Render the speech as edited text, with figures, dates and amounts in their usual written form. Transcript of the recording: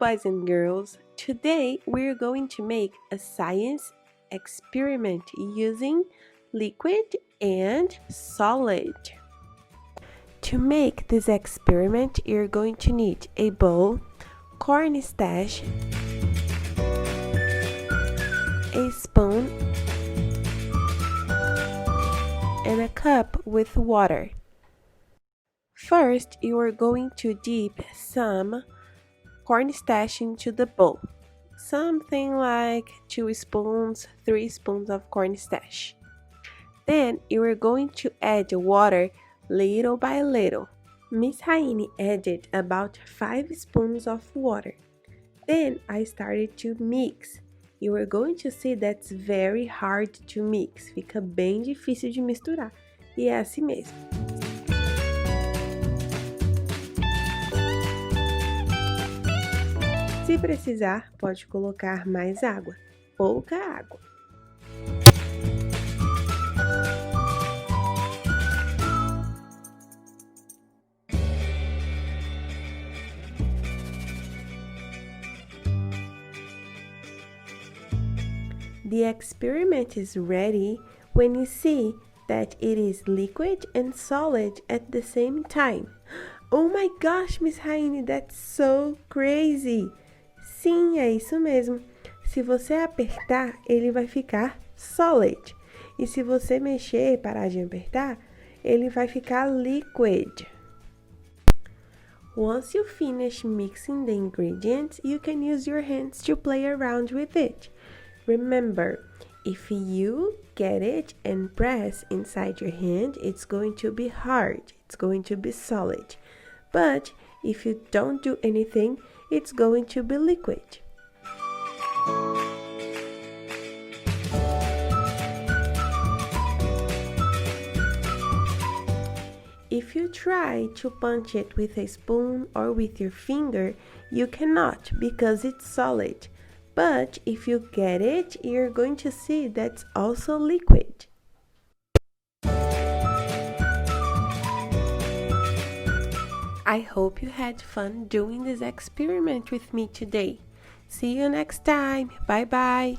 boys and girls. Today we're going to make a science experiment using liquid and solid. To make this experiment, you're going to need a bowl, cornstarch, a spoon, and a cup with water. First, you are going to dip some cornstarch into the bowl. Something like 2 spoons, 3 spoons of cornstarch. Then you are going to add water little by little. Miss Raine added about 5 spoons of water. Then I started to mix. You are going to see that's very hard to mix. Fica bem difícil de misturar. E é assim mesmo. Se precisar, pode colocar mais água, pouca água. The experiment is ready when you see that it is liquid and solid at the same time. Oh my gosh, Miss Raine, that's so crazy! Sim, é isso mesmo. Se você apertar, ele vai ficar solid. E se você mexer e parar de apertar, ele vai ficar liquid. Once you finish mixing the ingredients, you can use your hands to play around with it. Remember, if you get it and press inside your hand, it's going to be hard. It's going to be solid. But if you don't do anything, it's going to be liquid. If you try to punch it with a spoon or with your finger, you cannot because it's solid. But if you get it, you're going to see that's also liquid. I hope you had fun doing this experiment with me today. See you next time. Bye bye.